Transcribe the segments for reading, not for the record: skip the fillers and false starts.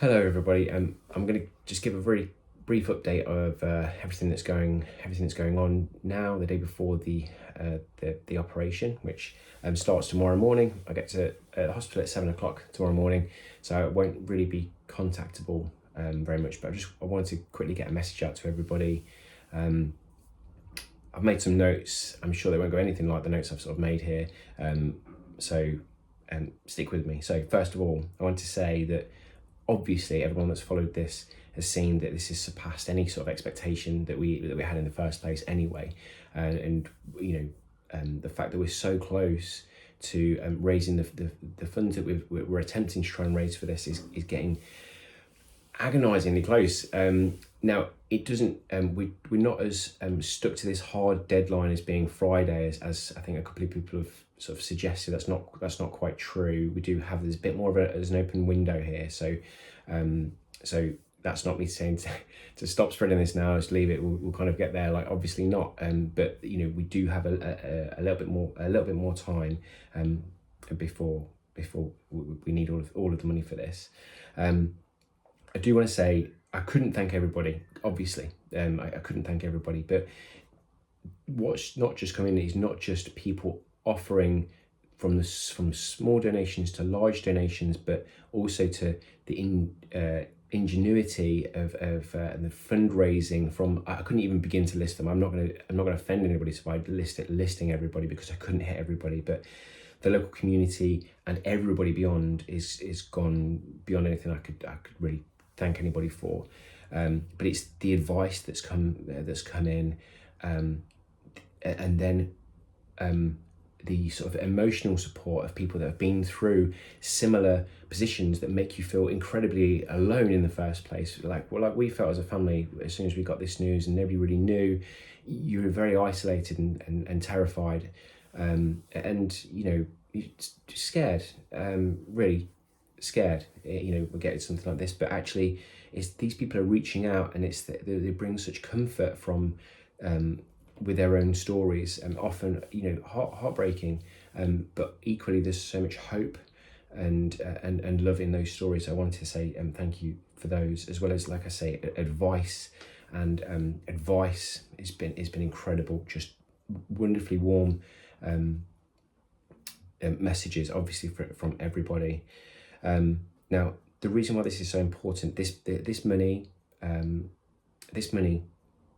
Hello, everybody. I'm going to just give a very brief update of everything that's going on now. The day before the operation, which starts tomorrow morning. I get to the hospital at 7 o'clock tomorrow morning, so I won't really be contactable very much. But I wanted to quickly get a message out to everybody. I've made some notes. I'm sure they won't go anything like the notes I've sort of made here. So stick with me. So first of all, I want to say that obviously everyone that's followed this has seen that this has surpassed any sort of expectation that we had in the first place anyway, and the fact that we're so close to raising the funds that we're attempting to try and raise for this is getting agonisingly close. Now it doesn't we're not as stuck to this hard deadline as being Friday as I think a couple of people have sort of suggested. That's not quite true. There's a bit more of an open window here, so that's not me saying to stop spreading this now, just leave it. We'll kind of get there, like obviously not, but we do have a little bit more time before we need all of the money for this. I do want to say I couldn't thank everybody, obviously. I couldn't thank everybody, but what's not just coming is not just people offering from small donations to large donations, but also to the ingenuity of the fundraising from. I couldn't even begin to list them. I'm not going to offend anybody, so I listing everybody because I couldn't hit everybody, but the local community and everybody beyond is gone beyond anything I could really thank anybody for. But it's the advice that's come in, and then the sort of emotional support of people that have been through similar positions that make you feel incredibly alone in the first place. Like we felt as a family as soon as we got this news and nobody really knew. You were very isolated and terrified, and you're scared, really scared. We're getting something like this, but actually, it's these people are reaching out, and they bring such comfort from. With their own stories, and often heartbreaking, but equally there's so much hope and love in those stories. I wanted to say thank you for those, as well as, like I say, advice and advice has been incredible, just wonderfully warm messages, obviously from everybody. Now the reason why this is so important, this money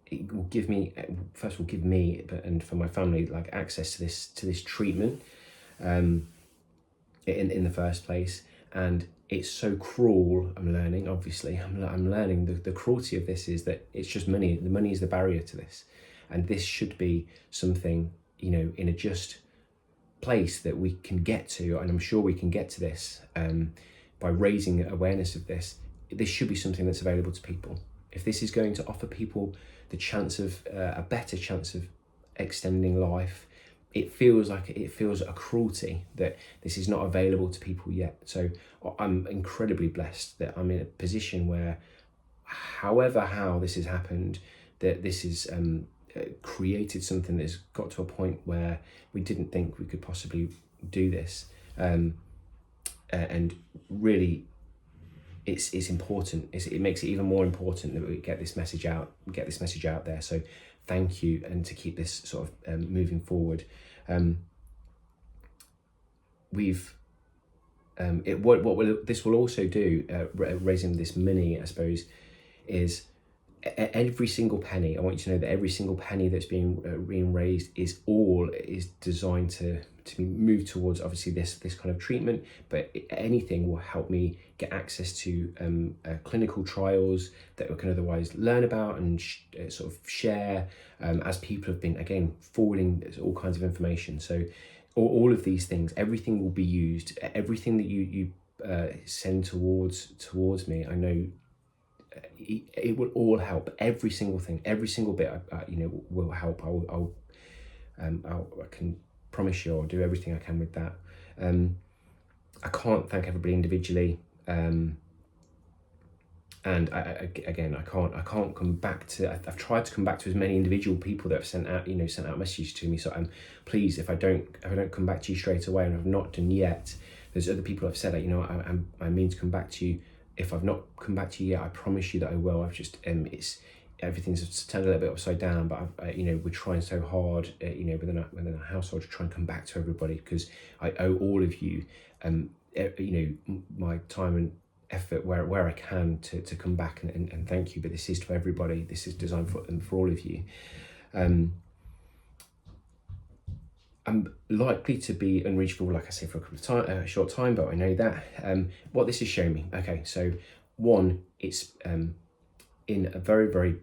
it will give me, first of all, and for my family, like access to this treatment in the first place. And it's so cruel. I'm learning, obviously. I'm learning the cruelty of this is that it's just money. The money is the barrier to this, and this should be something in a just place that we can get to, and I'm sure we can get to this by raising awareness of this. This should be something that's available to people. If this is going to offer people the chance of a better chance of extending life, it feels a cruelty that this is not available to people yet. So I'm incredibly blessed that I'm in a position where, how this has happened, that this is created something that's got to a point where we didn't think we could possibly do this, and really. It's important. It makes it even more important that we get this message out there. So thank you, and to keep this sort of moving forward. This will also do, raising this money, I suppose, is every single penny. I want you to know that every single penny that's being raised is designed to be moved towards, obviously, this kind of treatment, but anything will help me get access to clinical trials that we can otherwise learn about and sort of share, as people have been, again, forwarding all kinds of information. So all of these things, everything will be used. Everything that you send towards me, I know it will all help. Every single thing, every single bit, will help. I can promise you I'll do everything I can with that. I can't thank everybody individually, and I can't come back to. I've tried to come back to as many individual people that have sent out messages to me. So please, if I don't come back to you straight away, and I've not done yet, there's other people I've said that I mean to come back to you if I've not come back to you yet, I promise you that I will. I've just it's everything's turned a little bit upside down, but we're trying so hard, within our household to try and come back to everybody, because I owe all of you, my time and effort where I can to come back and thank you. But this is to everybody. This is designed for all of you. I'm likely to be unreachable, like I say, for a short time, but I know that. What this has shown me, okay, so one, it's in a very, very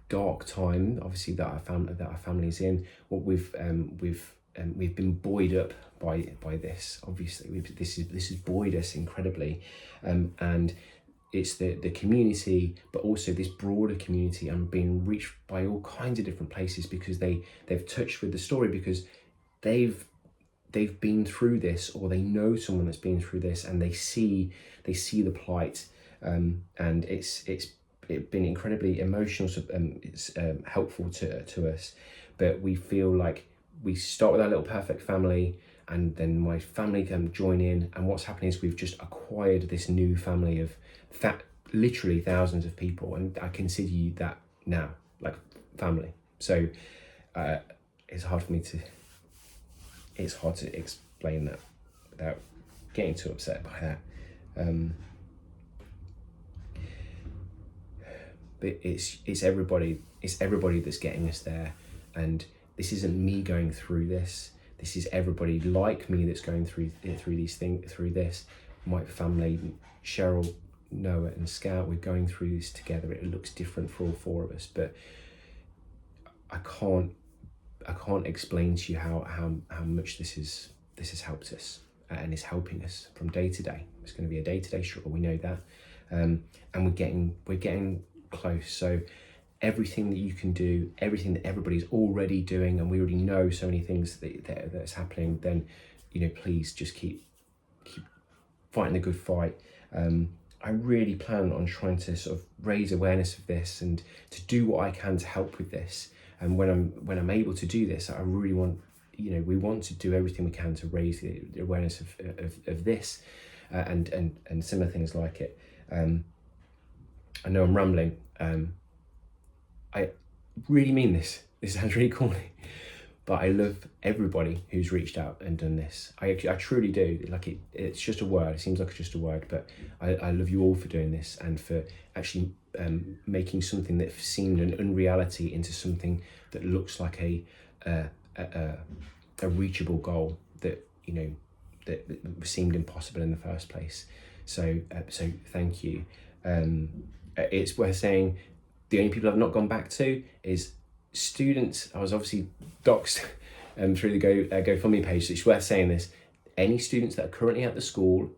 dark time, obviously, that our family's in. What we've been buoyed up by this. Obviously, this has buoyed us incredibly, and it's the community, but also this broader community, and being reached by all kinds of different places, because they've touched with the story, because they've been through this, or they know someone that's been through this, and they see the plight, and it's been incredibly emotional. It's helpful to us, but we feel like we start with our little perfect family, and then my family can join in, and what's happening is we've just acquired this new family of literally thousands of people, and I consider you that now, like family. So it's hard to explain that without getting too upset by that. But it's everybody that's getting us there, and this isn't me going through this. This is everybody like me that's going through this. My family, Cheryl, Noah, and Scout, we're going through this together. It looks different for all four of us, but I can't explain to you how much this has helped us, and is helping us from day to day. It's going to be a day-to-day struggle, we know that, and we're getting close. So everything that you can do, everything that everybody's already doing, and we already know so many things that's happening, then please just keep fighting the good fight. I really plan on trying to sort of raise awareness of this, and to do what I can to help with this. And when I'm able to do this, I really want, we want to do everything we can to raise the awareness of this, and similar things like it. I know I'm rambling. I really mean this. This sounds really corny, but I love everybody who's reached out and done this. I truly do. Like it's just a word. It seems like it's just a word, but I love you all for doing this, and for actually making something that seemed an unreality into something that looks like a reachable goal that that seemed impossible in the first place. So thank you. It's worth saying, the only people I've not gone back to is students. I was obviously doxed through the GoFundMe page, so it's worth saying this. Any students that are currently at the school,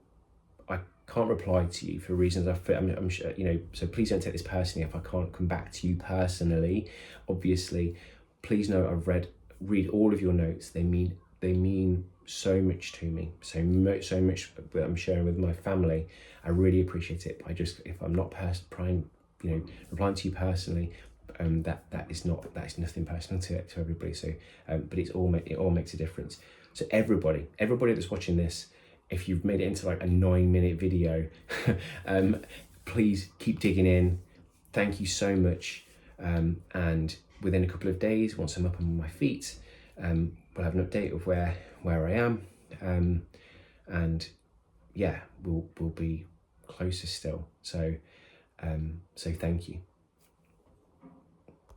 I can't reply to you for reasons I'm sure, so please don't take this personally if I can't come back to you personally. Obviously, please know I've read all of your notes. They mean so much to me, so much that I'm sharing with my family. I really appreciate it. But if I'm not replying to you personally, that is nothing personal to everybody. So, but it all makes a difference. So everybody that's watching this, if you've made it into like a 9-minute video, please keep digging in. Thank you so much. And within a couple of days, once I'm up on my feet, we'll have an update of where I am, and yeah, we'll be closer still. So thank you.